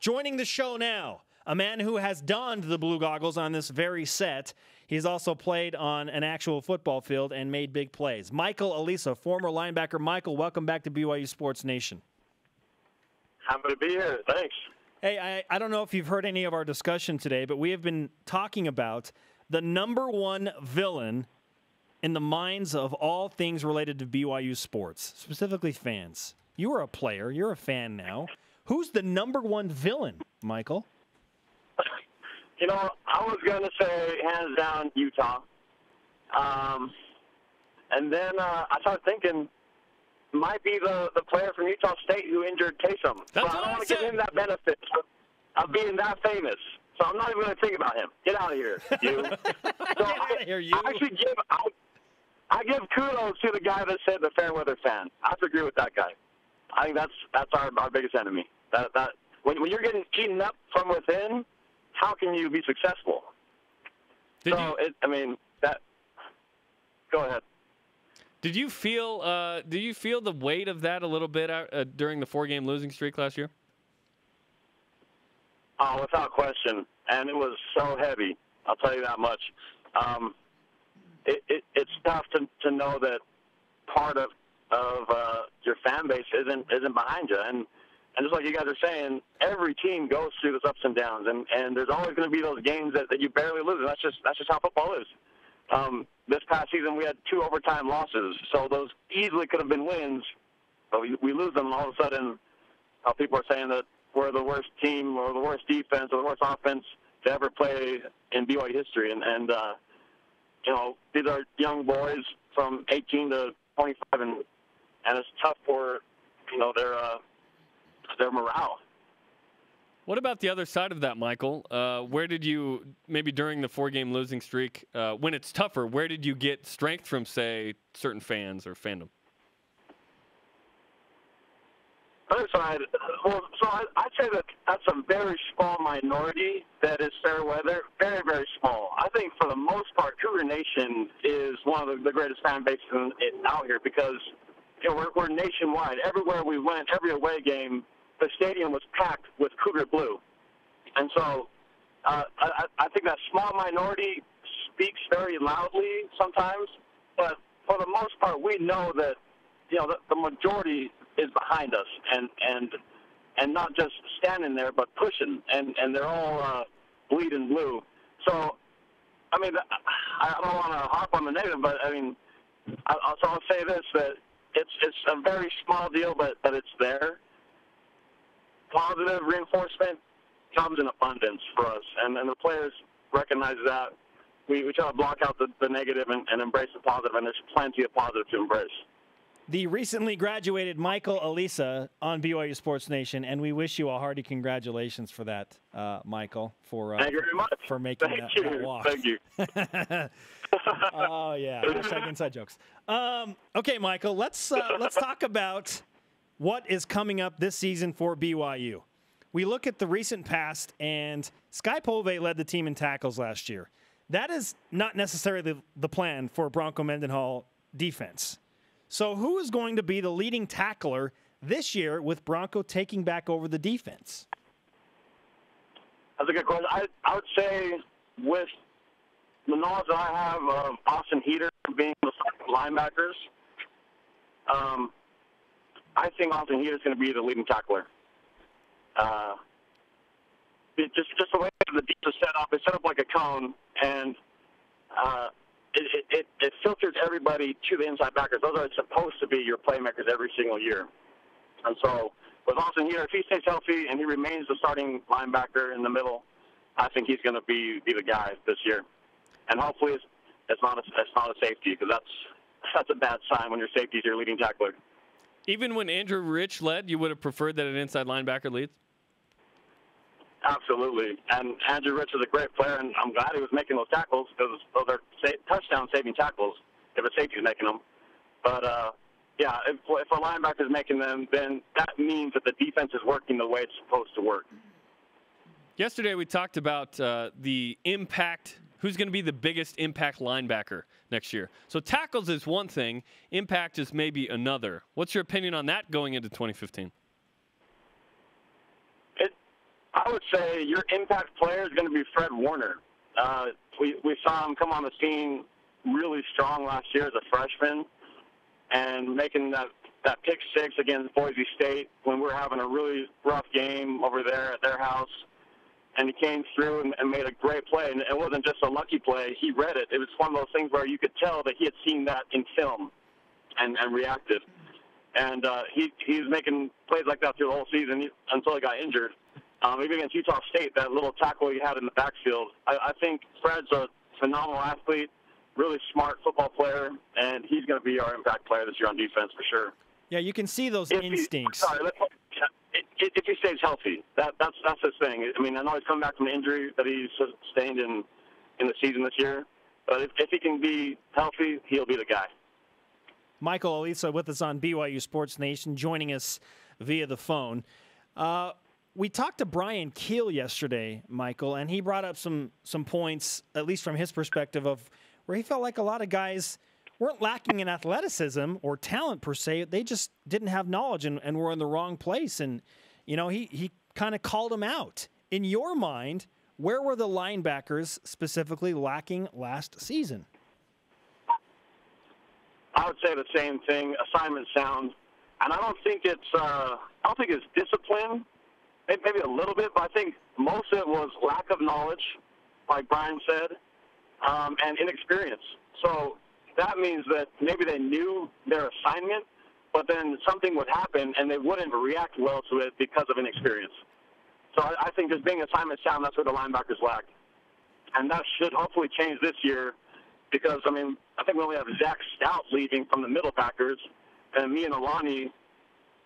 Joining the show now, a man who has donned the blue goggles on this very set. He's also played on an actual football field and made big plays. Michael Alisa, former linebacker. Michael, welcome back to BYU Sports Nation. Happy to be here. Thanks. Hey, I don't know if you've heard any of our discussion today, but we have been talking about the number one villain in the minds of all things related to BYU sports, specifically fans. You were a player. You're a fan now. Who's the number one villain, Michael? You know, I was going to say hands down Utah. And then I started thinking might be the player from Utah State who injured Taysom. That's I don't want to give him that benefit of being that famous. So I'm not even going to think about him. Get out of here, you. So I give kudos to the guy that said the Fairweather fan. I have to agree with that guy. I think that's our biggest enemy. When you're getting eaten up from within, how can you be successful? Go ahead. Did you feel the weight of that a little bit during the 4-game losing streak last year? Oh, without question. And it was so heavy. I'll tell you that much. It's tough to know that part of your fan base isn't behind you. And just like you guys are saying, every team goes through those ups and downs, and there's always going to be those games that you barely lose. And that's just how football is. This past season, we had 2 overtime losses, so those easily could have been wins, but we lose them, and all of a sudden, people are saying that we're the worst team or the worst defense or the worst offense to ever play in BYU history. And these are young boys from 18 to 25, and it's tough for, their morale. What about the other side of that, Michael? Where did you, maybe during the 4-game losing streak, when it's tougher, where did you get strength from, say, certain fans or fandom? Other side, I'd say that's a very small minority that is fair weather, very, very small. I think for the most part, Cougar Nation is one of the greatest fan bases out here because we're nationwide. Everywhere we went, every away game, the stadium was packed with Cougar blue. And so I think that small minority speaks very loudly sometimes, but for the most part, we know that, the majority is behind us and not just standing there, but pushing, and they're all bleeding blue. So, I don't want to harp on the negative, but, I'll say this, that it's a very small deal, but it's there. Positive reinforcement comes in abundance for us, and the players recognize that. We try to block out the negative and embrace the positive, and there's plenty of positive to embrace. The recently graduated Michael Alisa on BYU Sports Nation, and we wish you a hearty congratulations for that, Michael, Thank you very much. For making that walk. Thank you. Oh, yeah. Hashtag inside jokes. Okay, Michael, let's talk about what is coming up this season for BYU. We look at the recent past, and Sky Pove led the team in tackles last year. That is not necessarily the plan for Bronco Mendenhall defense. So who is going to be the leading tackler this year with Bronco taking back over the defense? That's a good question. I would say with the knowledge that I have of Austin Heater being the linebackers, I think Austin Heater is going to be the leading tackler. Just the way the defense is set up, it's set up like a cone, and it filters everybody to the inside backers. Those are supposed to be your playmakers every single year. And so with Austin Heater, if he stays healthy and he remains the starting linebacker in the middle, I think he's going to be the guy this year. And hopefully it's not a safety, because that's a bad sign when your safety is your leading tackler. Even when Andrew Rich led, you would have preferred that an inside linebacker leads? Absolutely. And Andrew Rich is a great player, and I'm glad he was making those tackles, because those are touchdown-saving tackles if a safety's making them. But, if a linebacker's making them, then that means that the defense is working the way it's supposed to work. Yesterday we talked about the impact, who's going to be the biggest impact linebacker next year. So tackles is one thing, impact is maybe another. What's your opinion on that going into 2015? would say your impact player is going to be Fred Warner. We saw him come on the scene really strong last year as a freshman and making that pick six against Boise State when we were having a really rough game over there at their house. And he came through and made a great play. And it wasn't just a lucky play. He read it. It was one of those things where you could tell that he had seen that in film and reacted. And he's making plays like that through the whole season until he got injured. Even against Utah State, that little tackle he had in the backfield. I think Fred's a phenomenal athlete, really smart football player, and he's going to be our impact player this year on defense for sure. Yeah, you can see those instincts. If he stays healthy, that's his thing. I mean, I know he's coming back from an injury that he sustained in the season this year, but if he can be healthy, he'll be the guy. Michael Alisa with us on BYU Sports Nation, joining us via the phone. We talked to Brian Keel yesterday, Michael, and he brought up some points, at least from his perspective, of where he felt like a lot of guys weren't lacking in athleticism or talent per se. They just didn't have knowledge and were in the wrong place. And, you know, he kind of called them out. In your mind, where were the linebackers specifically lacking last season? I would say the same thing, assignment sound. And I don't think it's discipline, maybe a little bit, but I think most of it was lack of knowledge, like Brian said, and inexperience. So that means that maybe they knew their assignment, but then something would happen and they wouldn't react well to it because of inexperience. So I think just being assignment sound, that's where the linebackers lack. And that should hopefully change this year because, I mean, I think we only have Zach Stout leaving from the middle backers and me and Alani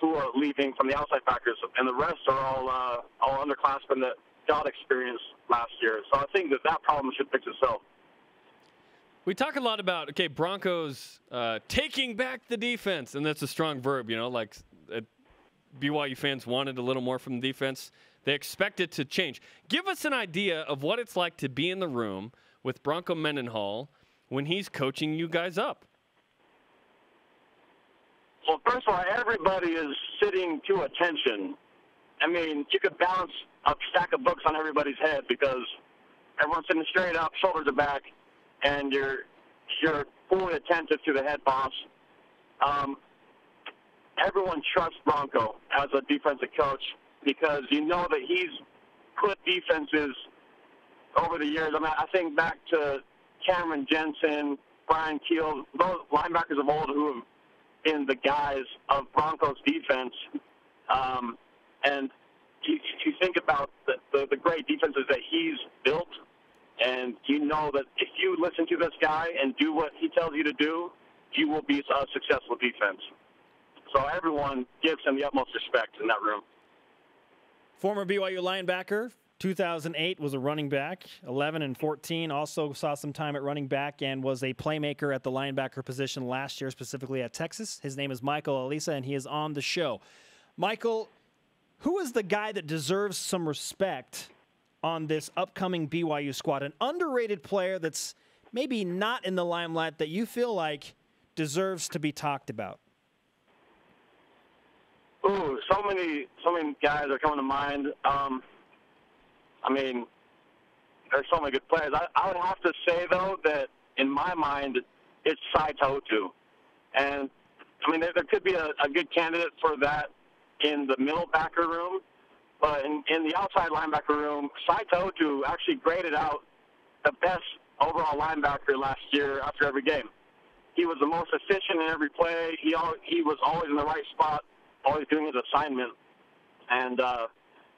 who are leaving from the outside backers, and the rest are all underclassmen that got experience last year. So I think that problem should fix itself. We talk a lot about, Broncos taking back the defense, and that's a strong verb, like BYU fans wanted a little more from the defense. They expect it to change. Give us an idea of what it's like to be in the room with Bronco Mendenhall when he's coaching you guys up. Well, first of all, everybody is sitting to attention. I mean, you could balance a stack of books on everybody's head because everyone's sitting straight up, shoulders are back, and you're fully attentive to the head boss. Everyone trusts Bronco as a defensive coach because you know that he's put defenses over the years. I mean, I think back to Cameron Jensen, Brian Keel, those linebackers of old who have been the guys of Broncos defense. And you think about the great defenses that he's built, and you know that if you listen to this guy and do what he tells you to do, you will be a successful defense. So everyone gives him the utmost respect in that room. Former BYU linebacker, 2008 was a running back, 11 and 14, also saw some time at running back and was a playmaker at the linebacker position last year, specifically at Texas. His name is Michael Alisa, and he is on the show. Michael, who is the guy that deserves some respect on this upcoming BYU squad? An underrated player that's maybe not in the limelight that you feel like deserves to be talked about? Ooh, so many guys are coming to mind. I mean, there's so many good players. I would have to say, though, that in my mind, it's Sai Tautu. And, I mean, there could be a good candidate for that in the middle backer room. But in the outside linebacker room, Sai Tautu actually graded out the best overall linebacker last year after every game. He was the most efficient in every play. He was always in the right spot, always doing his assignment. And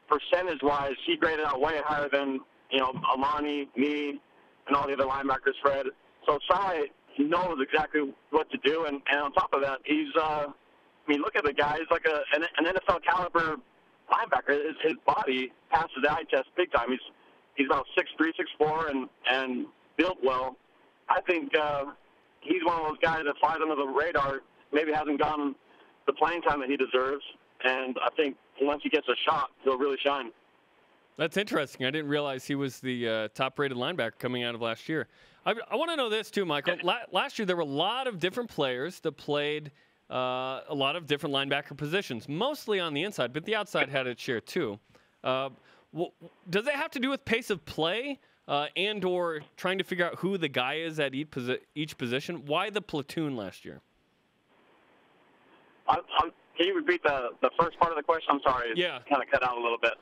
percentage-wise, he graded out way higher than, Alani, me, and all the other linebackers, Fred. So Sai knows exactly what to do. And on top of that, he's, look at the guy. He's like an NFL caliber linebacker. His body passes the eye test big time. He's about 6'3", 6'4", and built well. I think he's one of those guys that flies under the radar, maybe hasn't gotten the playing time that he deserves. And I think once he gets a shot, he'll really shine. That's interesting. I didn't realize he was the top-rated linebacker coming out of last year. I want to know this, too, Michael. Last year, there were a lot of different players that played a lot of different linebacker positions, mostly on the inside, but the outside had its share, too. Does it have to do with pace of play and or trying to figure out who the guy is at each position? Why the platoon last year? Can you repeat the first part of the question? I'm sorry. Yeah. It kind of cut out a little bit.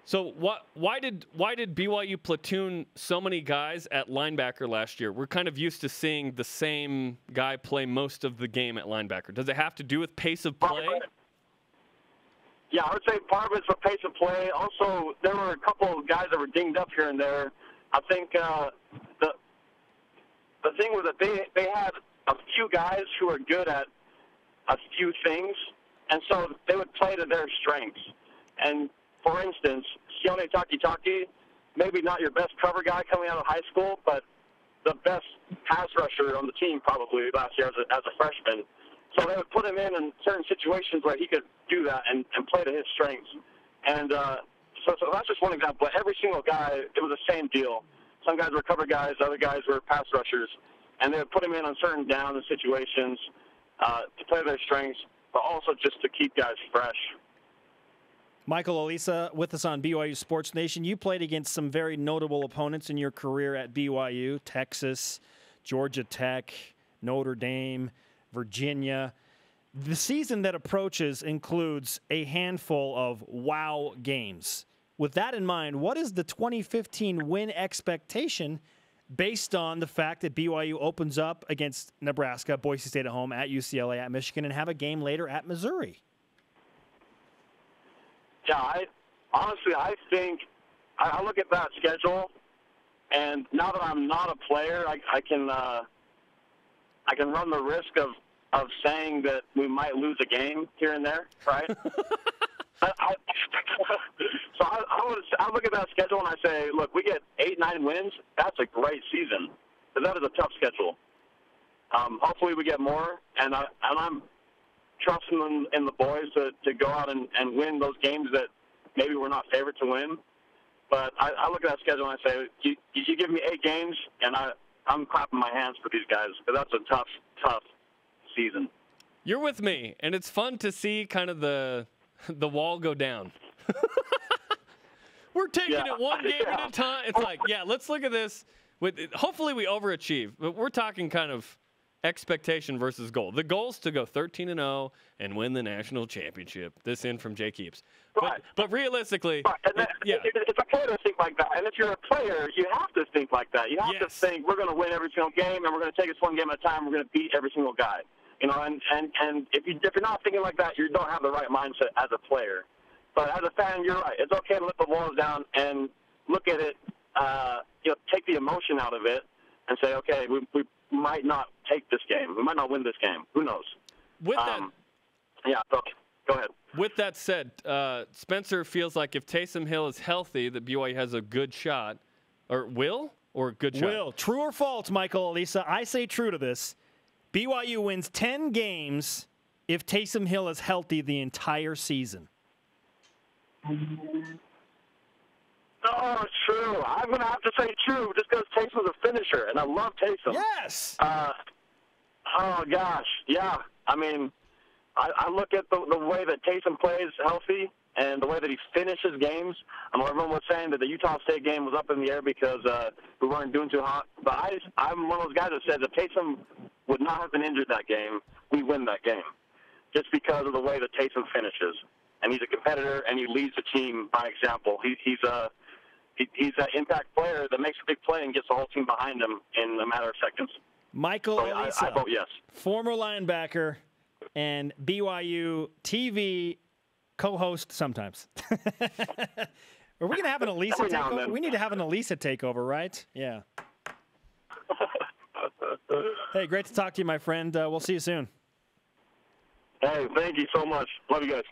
So why did BYU platoon so many guys at linebacker last year? We're kind of used to seeing the same guy play most of the game at linebacker. Does it have to do with pace of play? Yeah, I would say part of it's the pace of play. Also, there were a couple of guys that were dinged up here and there. I think the thing was that they had a few guys who are good at a few things, and so they would play to their strengths. And for instance, Sione Takitaki, maybe not your best cover guy coming out of high school, but the best pass rusher on the team probably last year as a freshman. So they would put him in certain situations where he could do that and play to his strengths. And so that's just one example. Every single guy, it was the same deal. Some guys were cover guys, other guys were pass rushers, and they would put him in on certain downs and situations to play to their strengths, but also just to keep guys fresh. Michael Alisa with us on BYU Sports Nation. You played against some very notable opponents in your career at BYU: Texas, Georgia Tech, Notre Dame, Virginia. The season that approaches includes a handful of wow games. With that in mind, what is the 2015 win expectation based on the fact that BYU opens up against Nebraska, Boise State at home, at UCLA, at Michigan, and have a game later at Missouri? Yeah, I think I look at that schedule, and now that I'm not a player, I can run the risk of saying that we might lose a game here and there, right? So I look at that schedule and I say, look, we get 8-9 wins. That's a great season, because that is a tough schedule. Hopefully we get more, and I'm trusting in the boys to go out and win those games that maybe we're not favored to win. But I look at that schedule and I say, you give me 8 games, and I'm clapping my hands for these guys, because that's a tough season. You're with me, and it's fun to see kind of the wall go down. We're taking it one game at a time. It's like, yeah, let's look at this. Hopefully we overachieve, but we're talking kind of expectation versus goal. The goal is to go 13-0 and win the national championship. This in from Jay Keeps. Right. But realistically, right. It's okay to think like that. And if you're a player, you have to think like that. You have to think, we're going to win every single game, and we're going to take it one game at a time. We're going to beat every single guy. You know, and if you're not thinking like that, you don't have the right mindset as a player. But as a fan, you're right. It's okay to let the walls down and look at it, take the emotion out of it and say, okay, we might not take this game. We might not win this game. Who knows? With that, so go ahead. With that said, Spencer feels like if Taysom Hill is healthy, that BYU has a good shot. Or good shot? Will. True or false, Michael Alisa? I say true to this. BYU wins 10 games if Taysom Hill is healthy the entire season. Oh, true. I'm going to have to say true just because Taysom's a finisher, and I love Taysom. Yes. Oh, gosh. Yeah. I mean, I look at the way that Taysom plays healthy and the way that he finishes games. I know everyone was saying that the Utah State game was up in the air because we weren't doing too hot. But I'm one of those guys that says if Taysom would not have been injured that game, we win that game just because of the way that Taysom finishes. And he's a competitor, and he leads the team by example. He's an impact player that makes a big play and gets the whole team behind him in a matter of seconds. Michael Alisa, I vote yes. Former linebacker and BYU TV co-host sometimes. Are we going to have an Alisa takeover? We need to have an Alisa takeover, right? Yeah. Hey, great to talk to you, my friend. We'll see you soon. Hey, thank you so much. Love you guys.